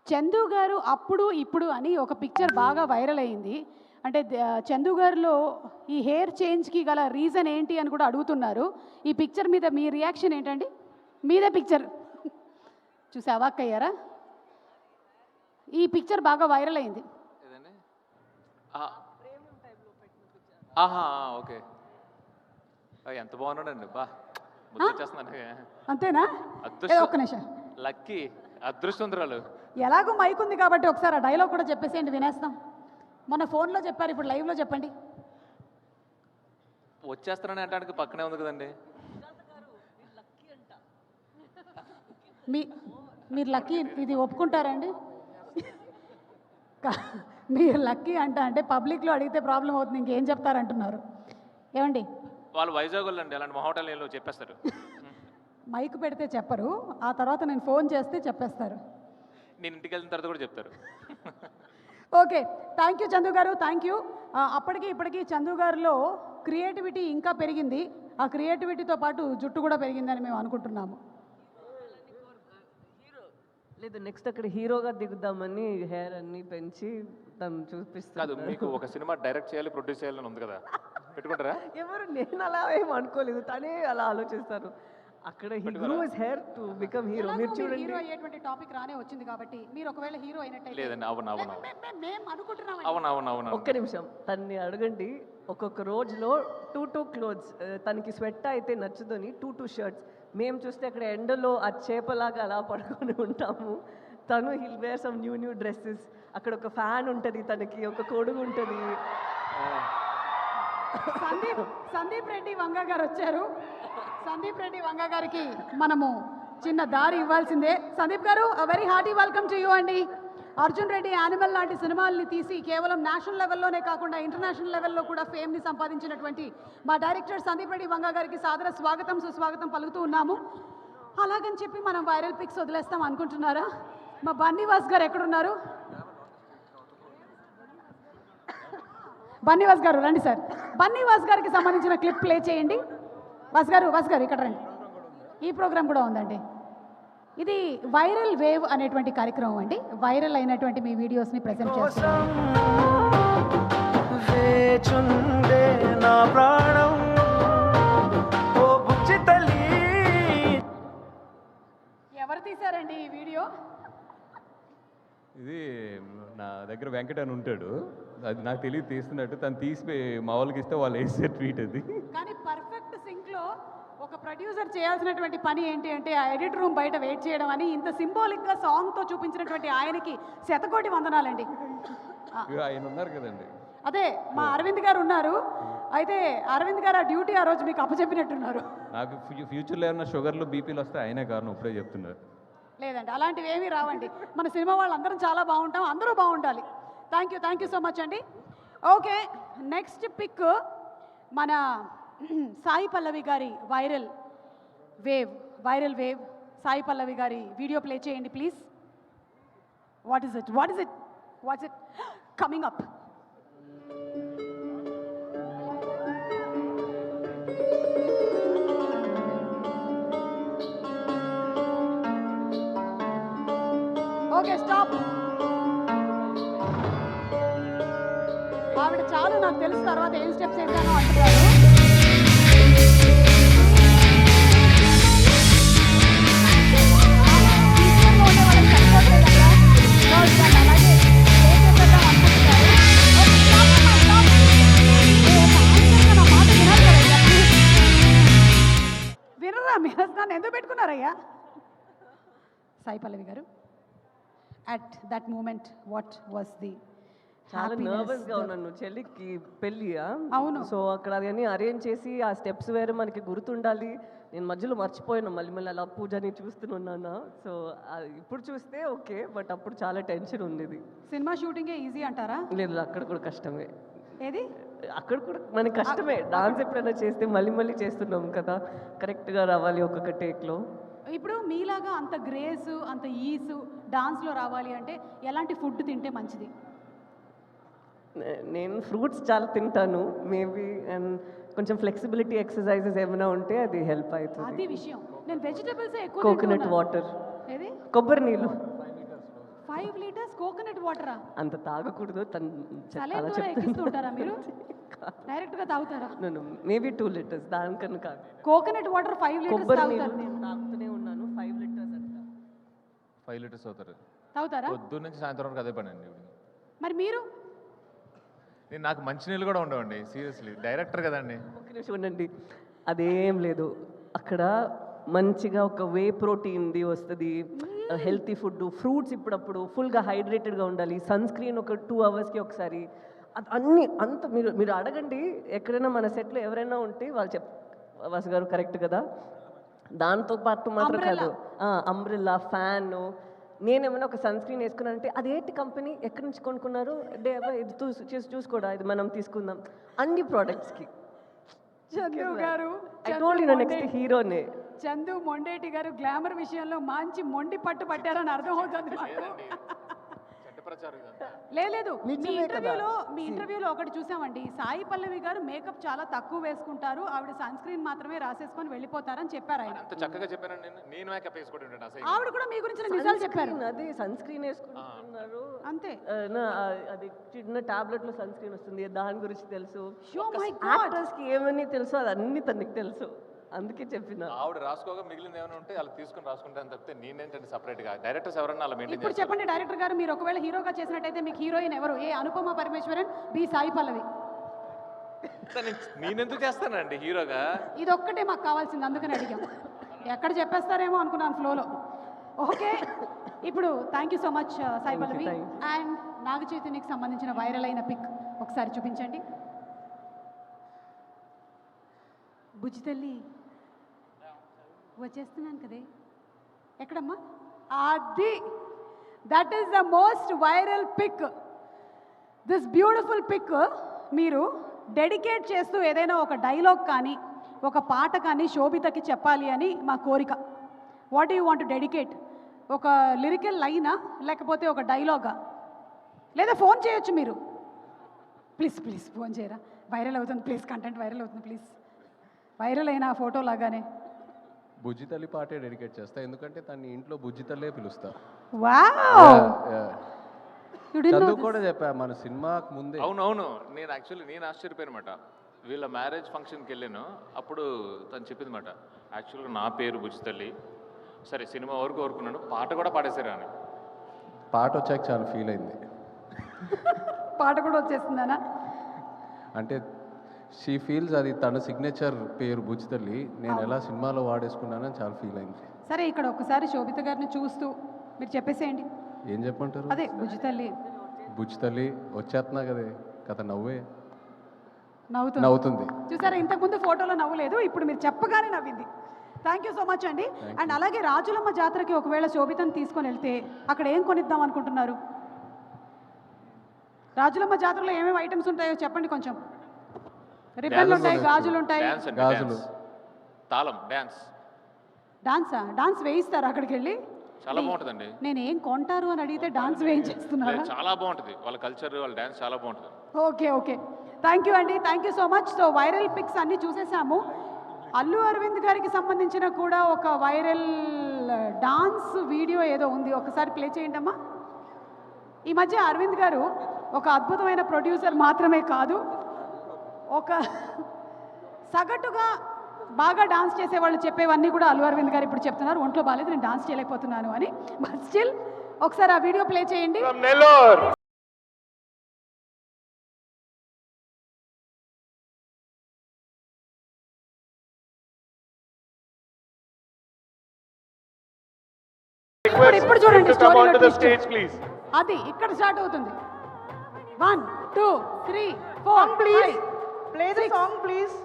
చందు గారు అప్పుడు ఇప్పుడు అని ఒక పిక్చర్ బాగా వైరల్ అయింది. అంటే చందు గారిలో ఈ హెయిర్ చేంజ్కి గల రీజన్ ఏంటి అని కూడా అడుగుతున్నారు. ఈ పిక్చర్ మీద మీ రియాక్షన్ ఏంటండి? మీదే పిక్చర్ చూసి అవాక్కయ్యారా? ఈ పిక్చర్ బాగా వైరల్ అయింది. ఓకే, ఎంత బాగున్నాడండి, బా అంతేనా? ఒక్క నిమిషం. లక్కీ అదృష్టవంతురాలు. ఎలాగో మైక్ ఉంది కాబట్టి ఒకసారి ఆ డైలాగ్ కూడా చెప్పేసేయండి, వినేస్తాం. మొన్న ఫోన్లో చెప్పారు, ఇప్పుడు లైవ్లో చెప్పండి. వచ్చేస్తానని అంటానికి పక్కనే ఉంది కదండి. మీరు లక్కీ ఇది ఒప్పుకుంటారండి? మీరు లక్కీ అంటే పబ్లిక్లో అడిగితే ప్రాబ్లం అవుతుంది, ఇంకేం చెప్తారంటున్నారు. ఏమండి వాళ్ళు వైజాగ్ వాళ్ళు అండి, అలాంటి మహోటల్ చెప్పేస్తారు. మైక్ పెడితే చెప్పరు, ఆ తర్వాత నేను ఫోన్ చేస్తే చెప్పేస్తారు. నేను ఇంటికి వెళ్ళిన తర్వాత కూడా చెప్తారు. ఓకే, థ్యాంక్ యూ చందు గారు, థ్యాంక్ యూ. అప్పటికి ఇప్పటికీ చందు గారిలో క్రియేటివిటీ ఇంకా పెరిగింది. ఆ క్రియేటివిటీతో పాటు జుట్టు కూడా పెరిగిందని మేము అనుకుంటున్నాము. లేదు, నెక్స్ట్ అక్కడ హీరోగా దిగుదామని హెయిర్ అన్ని పెంచి తను చూపిస్తాను. మీకు ఒక సినిమా డైరెక్ట్ చేయాలి, ప్రొడ్యూస్ చేయాలని ఉంది కదా, పెట్టుకుంటారా? ఎవరు, నేను అలా ఏం అనుకోలేదు, తనే అలా ఆలోచిస్తారు. అక్కడ హెయిర్ టు బికమ్ హీరో. మీరు చూడండి, హీరో అయ్యేటువంటి టాపిక్ రానే వచ్చింది కాబట్టి మీరు ఒకవేళ హీరో అయినట్టయితే. లేదండి, మేము అనుకుంటున్నాం. అవును. ఒక్క నిమిషం, తన్ని అడగండి. ఒక్కొక్క రోజులో 2 క్లోత్స్ తనకి స్వెట్ అయితే నచ్చుదని 2 షర్ట్స్. మేము చూస్తే అక్కడ ఎండలో ఆ చేపలాగా అలా పడుకొని ఉంటాము. తను will wear some new dresses. అక్కడ ఒక ఫ్యాన్ ఉంటుంది, తనకి ఒక కొడుగు ఉంటుంది. సందీప్ రెడ్డి వంగ గారు వచ్చారు. సందీప్ రెడ్డి వంగ గారికి మనము చిన్న దారి ఇవ్వాల్సిందే. సందీప్ గారు, very hearty welcome to you అండి. అర్జున్ రెడ్డి, యానిమల్ లాంటి సినిమాల్ని తీసి కేవలం నేషనల్ లెవెల్లోనే కాకుండా ఇంటర్నేషనల్ లెవెల్లో కూడా ఫేమ్ని సంపాదించినటువంటి మా డైరెక్టర్ సందీప్ రెడ్డి వంగ గారికి సాదర స్వాగతం సుస్వాగతం పలుకుతూ ఉన్నాము. అలాగని చెప్పి మనం వైరల్ పిక్స్ వదిలేస్తాం అనుకుంటున్నారా? మా బన్నీవాస్ గారు ఎక్కడున్నారు? బన్నీవాస్ గారు రండి సార్. బన్నీవాస్ గారికి సంబంధించిన క్లిప్ ప్లే చేయండి. వాస్ గారు ఇక్కడ రండి. ఈ ప్రోగ్రామ్ కూడా ఉందండి. ఇది వైరల్ వేవ్ అనేటువంటి కార్యక్రమం అండి. వైరల్ అయినటువంటి మీ వీడియోస్ని ప్రెజెంట్ చేస్తున్నాం. ఎవరు తీశారండి ఈ వీడియో? ఇది నా దగ్గర వెంకట అని ఉంటాడు, అది నాకు తెలియదు తీస్తున్నట్టు. తను తీసి మా వాళ్ళకి ఇస్తే వాళ్ళు వేసే ట్వీట్ అది. కానీ పర్ఫెక్ట్ సింక్లో ఒక ప్రొడ్యూసర్ చేయాల్సినటువంటి పని ఏంటి అంటే ఆ ఎడిట్ రూమ్ బయట వెయిట్ చేయడం అని ఇంత సింబాలిక్గా సాంగ్తో చూపించినటువంటి ఆయనకి శతకోటి వందనాలండి. ఆయన ఉన్నారు కదండి, అదే మా అరవింద్ గారు ఉన్నారు. అయితే అరవింద్ గారు ఆ డ్యూటీ ఆ రోజు మీకు అప్పచెప్పినట్టున్నారు. నాకు ఫ్యూచర్లో ఏమన్నా షుగర్లు బీపీలు వస్తే ఆయనే కారణం, ఇప్పుడే చెప్తున్నారు. లేదండి, అలాంటివి ఏమీ రావండి. మన సినిమా వాళ్ళందరం చాలా బాగుంటాం, అందరూ బాగుండాలి. థ్యాంక్ యూ సో మచ్ అండి. ఓకే, నెక్స్ట్ పిక్ మన సాయి పల్లవి గారి వైరల్ వేవ్ సాయి పల్లవి గారి వీడియో ప్లే చేయండి please. What is it coming up? Okay, stop. ఆవిడ చాలు, నాకు తెలుసు తర్వాత ఏం స్టెప్స్ వేసానో అంటున్నారు. వినరా మీరు? నన్ను ఎందుకు పెట్టుకున్నారయ్యా? సాయి పల్లవి గారు, at that moment what was the చాలా నర్వస్గా ఉన్నాను. చెల్లికి పెళ్ళి, అవును. సో అక్కడ అవన్నీ అరేంజ్ చేసి ఆ స్టెప్స్ వేరే మనకి గుర్తుండాలి. నేను మధ్యలో మర్చిపోయాను, మళ్ళీ అలా పూజని చూస్తున్నాను. సో ఇప్పుడు చూస్తే ఓకే, బట్ అప్పుడు చాలా టెన్షన్ ఉండేది. సినిమా షూటింగే ఈజీ అంటారా? లేదు, అక్కడ కూడా కష్టమే. ఏది? అక్కడ కూడా మనకి కష్టమే. డాన్స్ ఎప్పుడైనా చేస్తే మళ్ళీ చేస్తున్నాం కదా, కరెక్ట్గా రావాలి ఒక్కొక్క టేక్లో. ఇప్పుడు మీలాగా అంత గ్రేస్, అంత ఈసు డాన్స్లో రావాలి అంటే ఎలాంటి ఫుడ్ తింటే మంచిది? నేను ఫ్రూట్స్ చాలా తింటాను మేబీ, అండ్ కొంచెం ఫ్లెక్సిబిలిటీ ఎక్సర్సైజెస్ ఏమైనా ఉంటే అది హెల్ప్ అవుతుంది. అది విషయం. నేను వెజిటబుల్స్ ఎక్కువ కోకోనట్ వాటర్, ఏది కొబ్బరి నీళ్ళు. 5 5 లీటర్స్ కోకోనట్ వాటరా? అంత తాగకూడదు తను సలైన్ ద్వారా ఎక్కిస్తూ ఉంటారా మీరు? డైరెక్ట్ గా తాగుతారా? మేబీ 2 లీటర్స్ దానికన్నా కాదు. కోకోనట్ వాటర్ 5 లీటర్స్ కొబ్బరి తాగుతారు? నీళ్ళు నేను తాగుతూనే ఉన్నాను 5 లీటర్స్ అంట. 5 లీటర్స్ అవుతారు తాగుతారా? పొద్దు నుంచి సాయంత్రం వరకు అదే పని అండి ఇప్పుడు. మరి మీరు? నేను నాకు మంచినీళ్ళు కూడా ఉండవండి సీరియస్లీ, డైరెక్టర్ కదండి. ఒక్క నిమిషం ఉండండి. అదేం లేదు, అక్కడ మంచిగా ఒక వే ప్రోటీన్ది వస్తుంది, హెల్తీ ఫుడ్, ఫ్రూట్స్ ఇప్పుడప్పుడు ఫుల్గా హైడ్రేటెడ్గా ఉండాలి, సన్ స్క్రీన్ ఒక 2 అవర్స్కి ఒకసారి, అది అన్నీ అంత మీరు మీరు అడగండి ఎక్కడైనా మన సెట్లో ఎవరైనా ఉంటే వాళ్ళు వాసు గారు కరెక్ట్ కదా. దాంతో పాటు మాత్రం కాదు, అంబ్రెల్లా, ఫ్యాన్. నేనేమైనా ఒక సన్ స్క్రీన్ వేసుకున్నానంటే అదేంటి కంపెనీ ఎక్కడి నుంచి కొనుక్కున్నారు, ఇది చూసుకోడా, ఇది మనం తీసుకుందాం, అన్ని ప్రోడక్ట్స్కి. చందు గారు, ఐ టోల్డ్ యు నెక్స్ట్ హీరోనే. చందు మొండేటి గారు గ్లామర్ విషయంలో మంచి మొండి పట్టు పట్టారని అర్థమవుతుంది మాకు. చెడ్డ ప్రచారం ఇదంతా. లేదు మీ ఇంటర్వ్యూలో ఒకటి చూసామండి, సాయి పల్లవి గారు మేకప్ చాలా తక్కువ వేసుకుంటారు, ఆవిడ సన్ స్క్రీన్ మాత్రమే రాసేసుకొని వెళ్ళిపోతారని చెప్పారు ఆయన. అంత చక్కగా చెప్పానండి నేను మేకప్ వేసుకోవడం ఏంటండి అసలు. ఆవిడ కూడా మీ గురించి నిజాలు చెప్పారు. అదే సన్ స్క్రీన్ వేసుకుంటున్నారు అంతే. అది చిన్న టాబ్లెట్ లో సన్ స్క్రీన్ వస్తుంది, దాని గురించి తెలుసు. Oh my God. యాక్టర్స్ కి ఏమని తెలుసు అది అన్ని తనకి తెలుసు, అందుకే చెప్పిన. ఆవిడ రాసుకోగా మిగిలింది ఏమైనా ఉంటే అలా తీసుకుని రాసుకుంటాను తప్పితే నేనేంటంటే సపరేట్గా డైరెక్టర్స్ ఎవరన్నా అలా మెయింటైన్ ఇప్పుడు చెప్పండి డైరెక్టర్ గారు, మీరు ఒకవేళ హీరోగా చేసినట్టయితే మీకు హీరోయిన్ ఎవరు? ఏ అనుపమ పరమేశ్వరన్, బి సాయి పల్లవి? నేనెందుకు చేస్తానండి హీరోగా? ఇది ఒక్కటే మాకు కావాల్సింది, అందుకని అడిగాం. ఎక్కడ చెప్పేస్తారేమో అనుకున్నాను ఫ్లోలో. ఓకే, ఇప్పుడు thank you so much Sai Pallavi. And Naga చైతన్యకి సంబంధించిన వైరల్ అయిన పిక్ ఒకసారి చూపించండి. బుజ్జి తల్లి వచ్చేస్తున్నాను కదే, ఎక్కడమ్మా? అది that is the most viral pic. This beautiful pic మీరు డెడికేట్ చేస్తూ ఏదైనా ఒక డైలాగ్ కానీ ఒక పాట కానీ శోభితకి చెప్పాలి అని మా కోరిక. What you want to dedicate? ఒక లిరికల్ లైనా లేకపోతే ఒక డైలాగా, లేదా ఫోన్ చేయొచ్చు మీరు. ప్లీజ్ ప్లీజ్ ఫోన్ చేయరా, వైరల్ అవుతుంది ప్లీజ్, కంటెంట్ వైరల్ అవుతుంది ప్లీజ్. వైరల్ అయిన ఫోటో లాగానే బుజ్జి తల్లి పాటే డెడికేట్ చేస్తా, ఎందుకంటే తన ఇంట్లో బుజ్జి తల్లే పిలుస్తా. వావ్, చదువు కూడా చెప్పా మన సినిమాకు ముందే. అవునవును, నేను యాక్చువల్లీ నేను ఆశ్చర్యపోయానమాట. వీళ్ళ మ్యారేజ్ ఫంక్షన్కి వెళ్ళాను, అప్పుడు తను చెప్పింది మాట, యాక్చువల్గా నా పేరు బుజ్జి తల్లి, సరే సినిమా వరకు కోరుకున్నాను, పాట కూడా పాడేశారు అని. పాట వచ్చాక చాలా ఫీల్ అయింది. పాట కూడా వచ్చేస్తుందనా? అంటే షీ ఫీల్స్ అది తన సిగ్నేచర్ పేరు బుజ్జి తల్లి, నేను ఎలా సినిమాలో వాడేసుకున్నానని చాలా ఫీల్ అయింది. సరే ఇక్కడ ఒకసారి శోభిత గారిని చూస్తూ మీరు చెప్పేసేయండి. ఏం చెప్పంటారు? అదే బుజ్జి తల్లి. బుజ్జి తల్లి వచ్చేస్తున్నా కదే కథ, నవ్వే నవ్వుతుంది. చూసారా, ఇంతకుముందు ఫోటోలో నవ్వులేదు, ఇప్పుడు మీరు చెప్పగానే నవ్వింది. థ్యాంక్ యూ సో మచ్ అండి. అండ్ అలాగే రాజులమ్మ జాతరకి ఒకవేళ శోభితను తీసుకొని వెళ్తే అక్కడ ఏం కొనిద్దాం అనుకుంటున్నారు? రాజులమ్మ జాతరలో ఏమేమి ఐటమ్స్ ఉంటాయో చెప్పండి కొంచెం. రిబ్బన్లు ఉంటాయి, గాజులు ఉంటాయి. గాజులు, తాళం, డాన్స్. డాన్సా? డాన్స్ వేయిస్తారా అక్కడికి వెళ్ళి? చాలా బాగుంటుందండి. నేను ఏం కొంటారు అని అడిగితే డాన్స్ వేయించేస్తున్నారు. చాలా బాగుంటుంది వాళ్ళ కల్చర్, వాళ్ళ డాన్స్ చాలా బాగుంటుంది. ఓకే ఓకే, థ్యాంక్ యూ అండి, thank you so much. So viral pics అన్నీ చూసేసాము. అల్లు అరవింద్ గారికి సంబంధించిన కూడా ఒక వైరల్ డాన్స్ వీడియో ఏదో ఉంది, ఒకసారి ప్లే చేయండి అమ్మా. ఈ మధ్య అరవింద్ గారు ఒక అద్భుతమైన ప్రొడ్యూసర్ మాత్రమే కాదు, ఒక సగటుగా బాగా డాన్స్ చేసేవాళ్ళు చెప్పేవన్నీ కూడా అల్లు అరవింద్ గారు ఇప్పుడు చెప్తున్నారు, ఒంట్లో బాగాలేదు నేను డాన్స్ చేయలేకపోతున్నాను అని. బట్ స్టిల్ ఒకసారి ఆ వీడియో ప్లే చేయండి. ఇప్పుడు చూడండి అది ఇక్కడ స్టార్ట్ అవుతుంది. 1 2 3 4 please play the song please.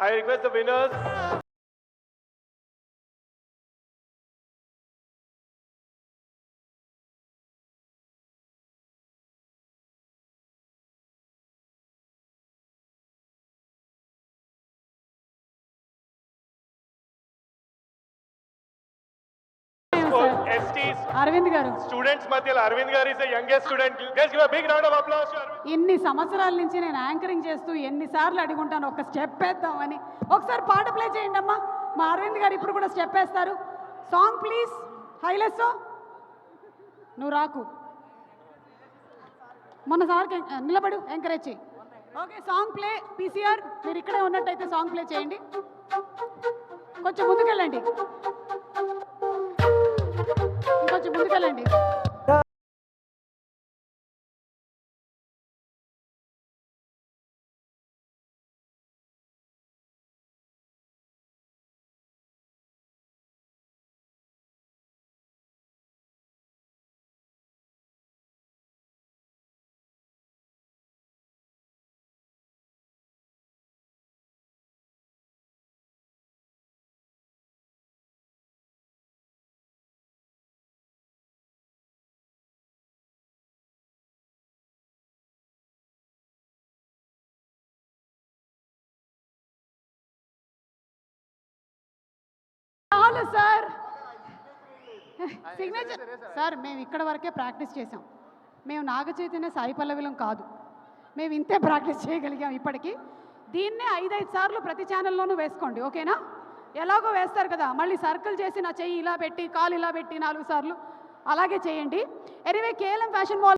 I request the winners. STs Aravind garu, students మధ్యలో అరవింద్ గారు is the youngest student. Let's give a big round of applause to Arvind. ఇన్ని సంవత్సరాల నుంచి నేను యాంకరింగ్ చేస్తూ ఎన్నిసార్లు అడుగుంటాను ఒక స్టెప్ వేద్దామని. ఒకసారి పాట ప్లే చేయండి అమ్మా. మా అరవింద్ గారు ఇప్పుడు కూడా స్టెప్ వేస్తారు. సాంగ్ ప్లీజ్, హైలెస్. నువ్వు రాకు. మొన్న సార్కి నిలబడు, ఎంకరేజ్ చేయి. Okay, song play. పీసీఆర్ మీరు ఇక్కడే ఉన్నట్టయితే సాంగ్ ప్లే చేయండి. కొంచెం ముందుకెళ్ళండి, ఇంకొంచెం ముందుకెళ్ళండి. చాలు సార్, సిగ్నేచర్ సార్. మేము ఇక్కడ వరకే ప్రాక్టీస్ చేసాం. మేము నాగ చైతన్య సాయి పల్లవిలం కాదు. మేము ఇంతే ప్రాక్టీస్ చేయగలిగాం ఇప్పటికీ. దీన్నే 5-5 సార్లు ప్రతి ఛానల్లోనూ వేసుకోండి, ఓకేనా? ఎలాగో వేస్తారు కదా, మళ్ళీ సర్కిల్ చేసి నా చెయ్యి ఇలా పెట్టి కాలు ఇలా పెట్టి 4 సార్లు అలాగే చేయండి. Anyway, KLM fashion mall